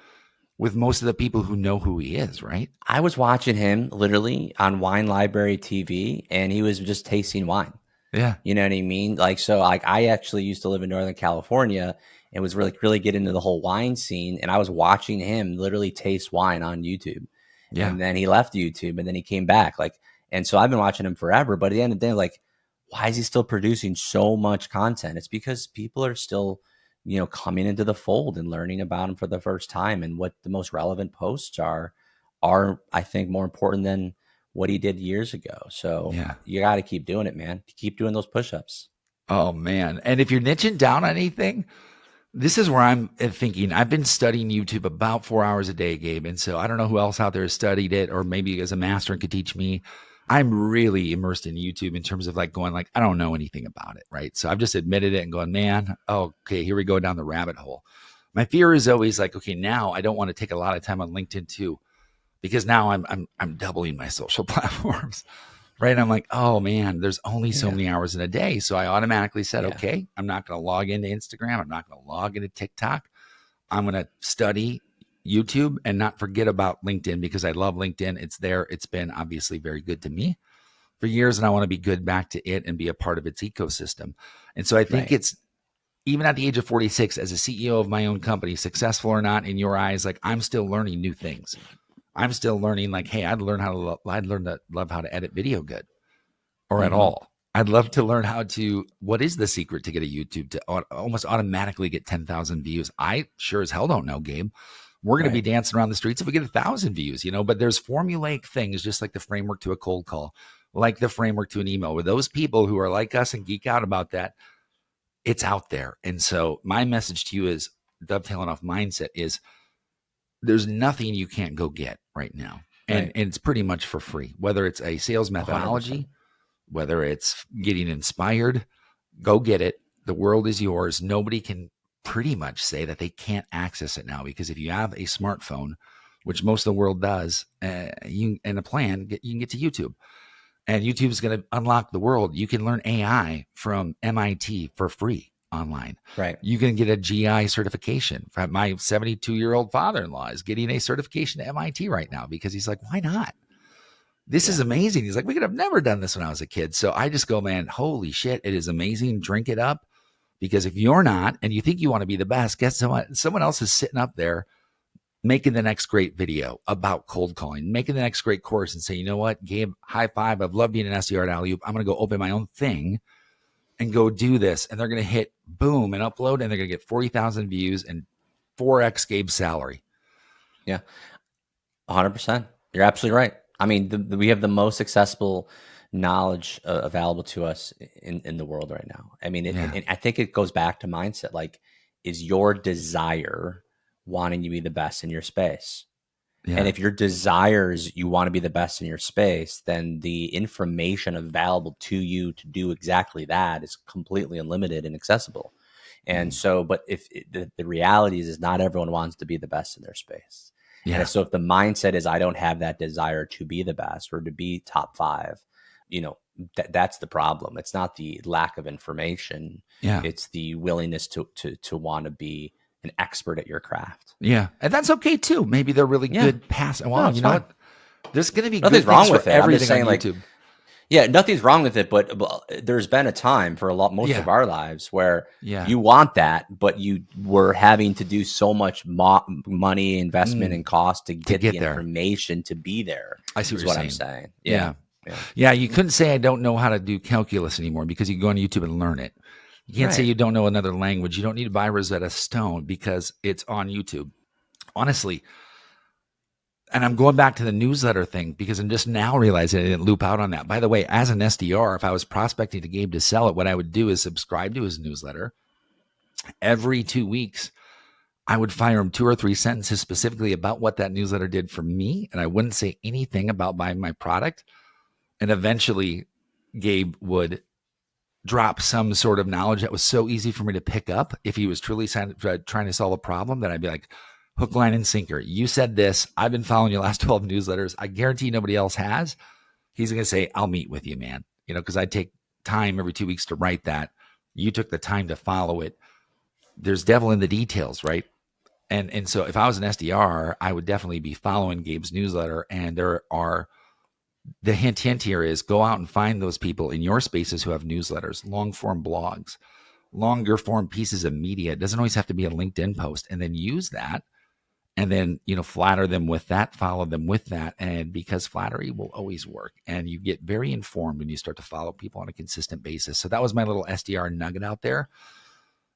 with most of the people who know who he is, right? I was watching him literally on Wine Library TV, and he was just tasting wine. Yeah. You know what I mean? Like, so like I actually used to live in Northern California and was really get into the whole wine scene. And I was watching him literally taste wine on YouTube. Yeah. And then he left YouTube and then he came back. And so I've been watching him forever. But at the end of the day, like, why is he still producing so much content? It's because people are still, coming into the fold and learning about him for the first time. And what the most relevant posts are, I think, more important than what he did years ago. So you got to keep doing it, man. Keep doing those push-ups. Oh, man. And if you're niching down on anything, this is where I'm thinking. I've been studying YouTube about 4 hours a day, Gabe. And so I don't know who else out there has studied it, or maybe as a master and could teach me. I'm really immersed in YouTube in terms of like going like, I don't know anything about it, right? So I've just admitted it and going, man, okay, here we go down the rabbit hole. My fear is always like, okay, now I don't want to take a lot of time on LinkedIn too, because now I'm doubling my social platforms, right? I'm like, oh man, there's only so many hours in a day. So I automatically said, okay, I'm not going to log into Instagram. I'm not going to log into TikTok. I'm going to study YouTube and not forget about LinkedIn, because I love LinkedIn. It's there. It's been obviously very good to me for years, and I want to be good back to it and be a part of its ecosystem. And so I think it's, even at the age of 46, as a CEO of my own company, successful or not in your eyes, like I'm still learning new things. I'm still learning like, hey, I'd learn to love how to edit video good, or at all. I'd love to learn what is the secret to get a YouTube to almost automatically get 10,000 views? I sure as hell don't know, Gabe. We're going to be dancing around the streets if we get 1,000 views, but there's formulaic things, just like the framework to a cold call, like the framework to an email, with those people who are like us and geek out about that. It's out there. And so my message to you is, dovetailing off mindset, is there's nothing you can't go get right now. And it's pretty much for free, whether it's a sales methodology, 100%. Whether it's getting inspired, go get it. The world is yours. Nobody can pretty much say that they can't access it now, because if you have a smartphone, which most of the world does, and a plan, you can get to YouTube. And YouTube is going to unlock the world. You can learn AI from MIT for free online. Right. You can get a GI certification. My 72-year-old father-in-law is getting a certification to MIT right now, because he's like, why not? This is amazing. He's like, we could have never done this when I was a kid. So I just go, man, holy shit, it is amazing. Drink it up. Because if you're not, and you think you want to be the best, guess what? Someone else is sitting up there making the next great video about cold calling, making the next great course, and say, you know what, Gabe, high five. I've loved being an SDR at AlleyOop. I'm going to go open my own thing and go do this. And they're going to hit boom and upload, and they're going to get 40,000 views and 4x Gabe's salary. Yeah, 100%. You're absolutely right. I mean, we have the most accessible knowledge available to us in the world right now. I mean, and I think it goes back to mindset. Like, is your desire wanting to be the best in your space? And if your desires, you want to be the best in your space, then the information available to you to do exactly that is completely unlimited and accessible. And so, but if the reality is not everyone wants to be the best in their space. And so if the mindset is, I don't have that desire to be the best or to be top 5, that's the problem. It's not the lack of information. It's the willingness to want to be an expert at your craft. And that's okay too. Maybe they're really good past. Well, you know what? There's going to be nothing's good wrong with it. Everything I'm just saying, on YouTube. Nothing's wrong with it, but there's been a time for most of our lives where you want that, but you were having to do so much money, investment, and cost to get the information to be there. I see what I'm saying. Yeah. Yeah, you couldn't say I don't know how to do calculus anymore because you can go on YouTube and learn it. You can't say Right. you don't know another language. You don't need to buy Rosetta Stone because it's on YouTube. Honestly, and I'm going back to the newsletter thing because I'm just now realizing I didn't loop out on that. By the way, as an SDR, if I was prospecting to Gabe to sell it, what I would do is subscribe to his newsletter. Every 2 weeks, I would fire him 2 or 3 sentences specifically about what that newsletter did for me. And I wouldn't say anything about buying my product. And eventually, Gabe would drop some sort of knowledge that was so easy for me to pick up if he was truly trying to solve a problem that I'd be like, hook, line, and sinker. You said this. I've been following your last 12 newsletters. I guarantee nobody else has. He's going to say, I'll meet with you, man. Because I take time every 2 weeks to write that. You took the time to follow it. There's devil in the details, right? And so if I was an SDR, I would definitely be following Gabe's newsletter. And the hint here is go out and find those people in your spaces who have newsletters, long form blogs, longer form pieces of media. It doesn't always have to be a LinkedIn post, and then use that. And then, flatter them with that, follow them with that. And because flattery will always work, and you get very informed when you start to follow people on a consistent basis. So that was my little SDR nugget out there.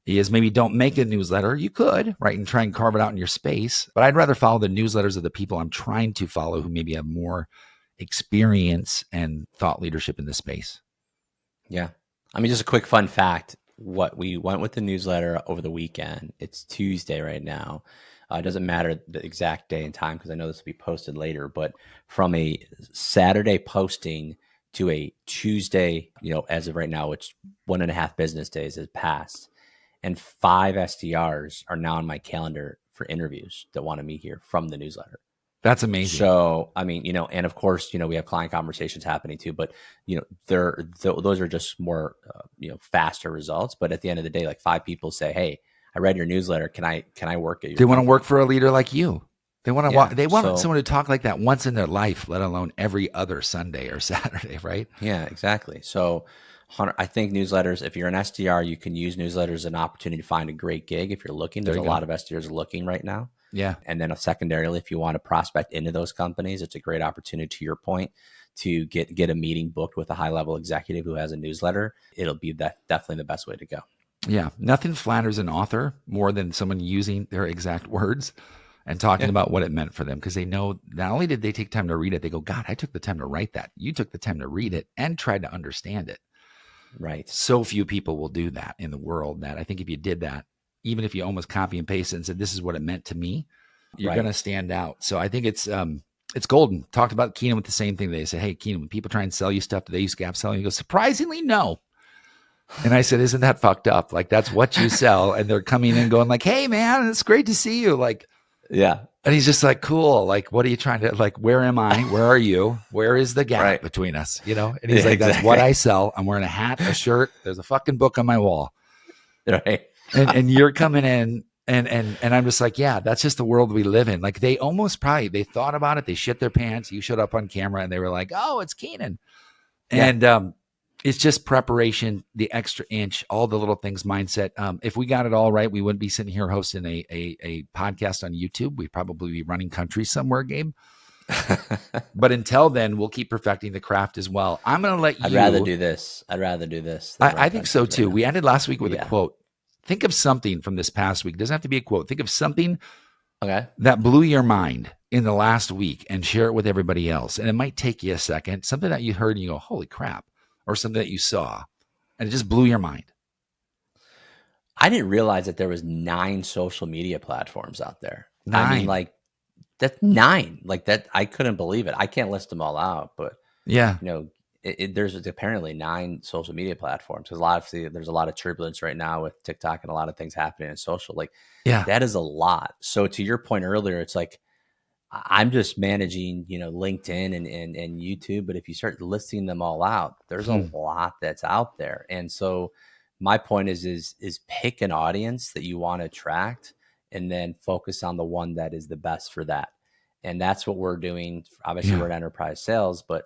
Is maybe don't make a newsletter. You could, right, and try and carve it out in your space. But I'd rather follow the newsletters of the people I'm trying to follow who maybe have more experience and thought leadership in this space. Yeah. I mean, just a quick fun fact. What we went with the newsletter over the weekend. It's Tuesday right now. It doesn't matter the exact day and time because I know this will be posted later. But from a Saturday posting to a Tuesday, as of right now, which 1.5 business days has passed, and 5 SDRs are now on my calendar for interviews that want to meet here from the newsletter. That's amazing. So, I mean, and of course, we have client conversations happening too, but, those are just more, faster results. But at the end of the day, like 5 people say, hey, I read your newsletter. Can I work at your They want to work for a leader like you. They want to they want someone to talk like that once in their life, let alone every other Sunday or Saturday, right? Yeah, exactly. So, Hunter, I think newsletters, if you're an SDR, you can use newsletters as an opportunity to find a great gig. If you're looking, there's a lot of SDRs looking right now. Yeah. And then secondarily, if you want to prospect into those companies, it's a great opportunity, to your point, to get a meeting booked with a high-level executive who has a newsletter. It'll be definitely the best way to go. Yeah. Nothing flatters an author more than someone using their exact words and talking about what it meant for them, because they know not only did they take time to read it, they go, God, I took the time to write that. You took the time to read it and tried to understand it. Right. So few people will do that in the world that I think if you did that, even if you almost copy and paste it and said, this is what it meant to me, you're going to stand out. So I think it's golden. Talked about Keenan with the same thing. They say, hey, Keenan, when people try and sell you stuff, do they use gap selling? He goes, surprisingly, no. And I said, isn't that fucked up? Like, that's what you sell. And they're coming in going like, hey, man, it's great to see you. Like, yeah. And he's just like, cool. Like, what are you trying to, like, where am I? Where are you? Where is the gap between us? And he's like, that's what I sell. I'm wearing a hat, a shirt. There's a fucking book on my wall. Right. and you're coming in and I'm just like, yeah, that's just the world we live in. Like, they almost they thought about it. They shit their pants. You showed up on camera and they were like, oh, it's Keenan. And, it's just preparation, the extra inch, all the little things, mindset. If we got it all right, we wouldn't be sitting here hosting a podcast on YouTube. We'd probably be running country somewhere, Gabe. But until then, we'll keep perfecting the craft as well. I'm going to let you. I'd rather do this. I think so too. We ended last week with a quote. Think of something from this past week. It doesn't have to be a quote. Think of something that blew your mind in the last week and share it with everybody else. And it might take you a second. Something that you heard and you go, holy crap. Or something that you saw and it just blew your mind. I didn't realize that there was 9 social media platforms out there. 9. I mean, like, that's 9. Like, that, I couldn't believe it. I can't list them all out, but there's apparently 9 social media platforms. Because there's a lot of turbulence right now with TikTok and a lot of things happening in social. Like, that is a lot. So to your point earlier, it's like, I'm just managing, LinkedIn and YouTube. But if you start listing them all out, there's a lot that's out there. And so my point is pick an audience that you want to attract and then focus on the one that is the best for that. And that's what we're doing. Obviously, we're in enterprise sales, but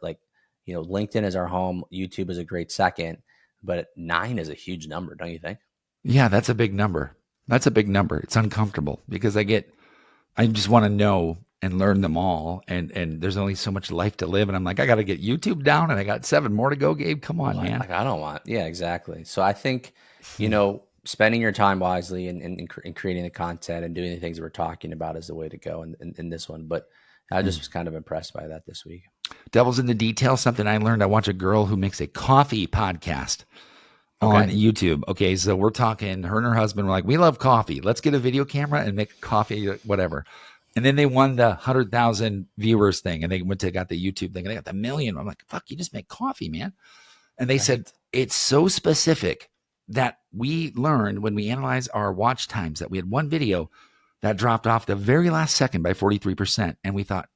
LinkedIn is our home. YouTube is a great second, but 9 is a huge number, don't you think? Yeah, that's a big number. It's uncomfortable because I just want to know and learn them all. And there's only so much life to live. And I'm like, I got to get YouTube down, and I got 7 more to go, Gabe. Come on, man. Like, I don't want, yeah, exactly. So I think, spending your time wisely and creating the content and doing the things that we're talking about is the way to go in this one. But I just was kind of impressed by that this week. Devil's in the details. Something I learned. I watch a girl who makes a coffee podcast on YouTube. Okay, so we're talking, her and her husband were like, we love coffee. Let's get a video camera and make coffee, whatever. And then they won the 100,000 viewers thing, and they got the YouTube thing, and they got the million. I'm like, fuck, you just make coffee, man. And they said, it's so specific that we learned when we analyze our watch times that we had one video that dropped off the very last second by 43%. And we thought,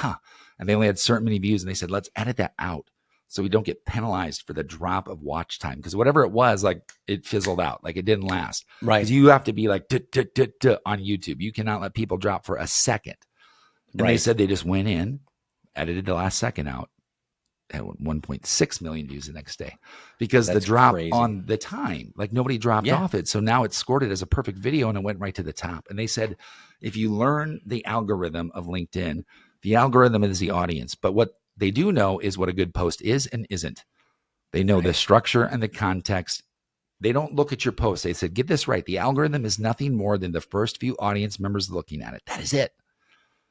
and they only had certain many views, and they said, let's edit that out so we don't get penalized for the drop of watch time. Because whatever it was, like, it fizzled out. Like, it didn't last. Right. Because you have to be like, on YouTube. You cannot let people drop for a second. And they said they just went in, edited the last second out, had 1.6 million views the next day. Because the drop on the time, like, nobody dropped off it. So now it's scored it as a perfect video, and it went right to the top. And they said, if you learn the algorithm of LinkedIn, the algorithm is the audience. But what they do know is what a good post is and isn't. They know the structure and the context. They don't look at your post. They said, get this right. The algorithm is nothing more than the first few audience members looking at it. That is it.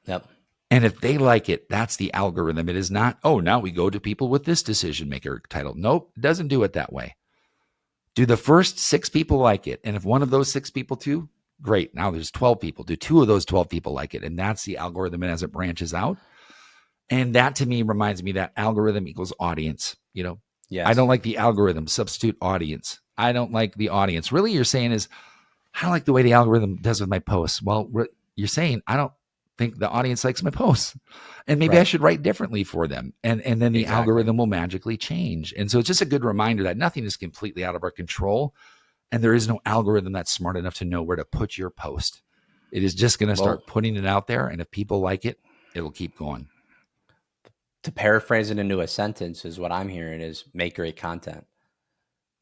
Yep. And if they like it, that's the algorithm. It is not, oh, now we go to people with this decision maker title. Nope, it doesn't do it that way. Do the first 6 people like it? And if one of those 6 people too, great. Now there's 12 people. Do 2 of those 12 people like it? And that's the algorithm as it branches out. And that, to me, reminds me that algorithm equals audience. Yes. I don't like the algorithm. Substitute audience. I don't like the audience. Really, you're saying is, I don't like the way the algorithm does with my posts. Well, you're saying, I don't think the audience likes my posts, and maybe I should write differently for them. And then the algorithm will magically change. And so it's just a good reminder that nothing is completely out of our control. And there is no algorithm that's smart enough to know where to put your post. It is just going to start putting it out there. And if people like it, it'll keep going. To paraphrase it into a sentence is what I'm hearing is make great content.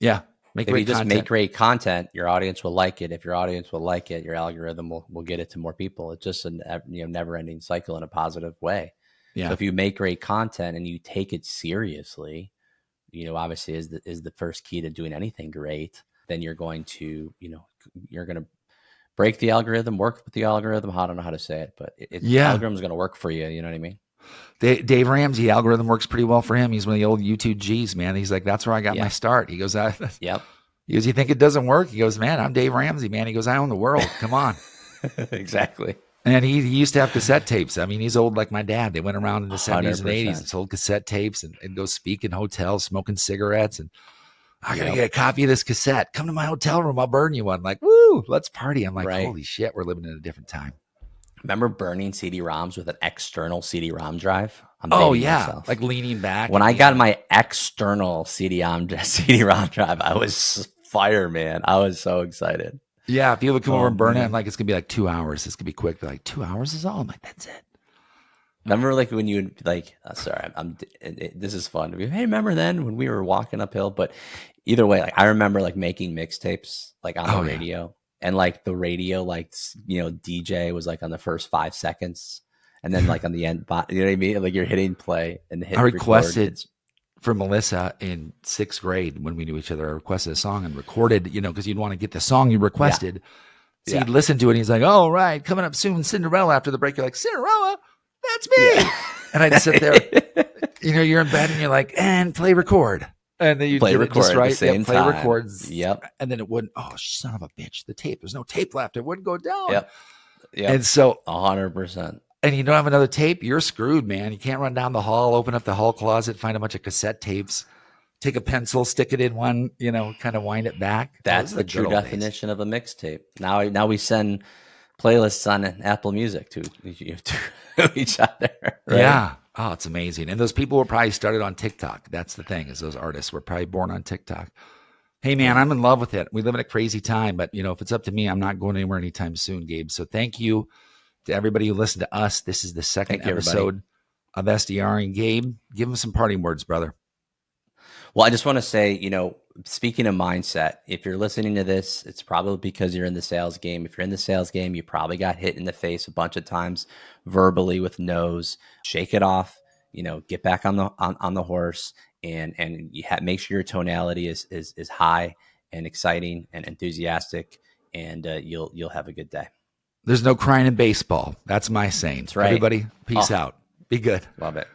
Yeah. If you just make great content, your audience will like it. If your audience will like it, your algorithm will get it to more people. It's just a never-ending cycle in a positive way. Yeah. So if you make great content and you take it seriously, obviously is the first key to doing anything great, then you're going to, you're going to break the algorithm, work with the algorithm. I don't know how to say it, but the algorithm is going to work for you. You know what I mean? Dave Ramsey, algorithm works pretty well for him. He's one of the old YouTube G's, man. He's like, that's where I got my start. He goes, yep. He goes, you think it doesn't work? He goes, man, I'm Dave Ramsey, man. He goes, I own the world. Come on. Exactly. And he used to have cassette tapes. I mean, he's old like my dad. They went around in the 70s 100%. and 80s and sold cassette tapes and go speak in hotels, smoking cigarettes. And I got to get a copy of this cassette. Come to my hotel room. I'll burn you one. Like, woo, let's party. I'm like, holy shit, we're living in a different time. Remember burning CD-ROMs with an external CD-ROM drive? Myself. Like leaning back. When I got my external CD-ROM drive, I was fire, man. I was so excited. Yeah, people would come over and burn it. I'm like, it's gonna be like 2 hours. This could be quick. They're like, 2 hours is all. I'm like, that's it. Remember, like when you this is fun. Hey, remember then when we were walking uphill? But either way, like I remember like making mixtapes like on the radio. And like the radio, like, DJ was like on the first 5 seconds. And then like on the end, you know what I mean? Like you're hitting play and hit record. I requested for Melissa in 6th grade when we knew each other. I requested a song and recorded, because you'd want to get the song you requested. Yeah. So he'd listen to it and he's like, oh, right, coming up soon, Cinderella. After the break, you're like, Cinderella, that's me. Yeah. And I'd sit there, you're in bed and you're like, and play record. And then you play record just right. At the same play time. Records. Yep. And then it wouldn't. Oh, son of a bitch! The tape. There's no tape left. It wouldn't go down. Yep. And so 100%. And you don't have another tape. You're screwed, man. You can't run down the hall, open up the hall closet, find a bunch of cassette tapes, take a pencil, stick it in one. Kind of wind it back. That's the true definition of a mixtape. Now we send playlists on Apple Music to each other. Right? Yeah. Oh, it's amazing. And those people were probably started on TikTok. That's the thing, is those artists were probably born on TikTok. Hey, man, I'm in love with it. We live in a crazy time, but, if it's up to me, I'm not going anywhere anytime soon, Gabe. So thank you to everybody who listened to us. This is the second episode of SDRing. Gabe, give them some parting words, brother. Well, I just want to say, speaking of mindset, if you're listening to this, it's probably because you're in the sales game. If you're in the sales game, you probably got hit in the face a bunch of times verbally with no's. Shake it off, get back on the horse, and make sure your tonality is high and exciting and enthusiastic, and you'll have a good day. There's no crying in baseball. That's my saying. That's right. Everybody, peace out. Be good. Love it.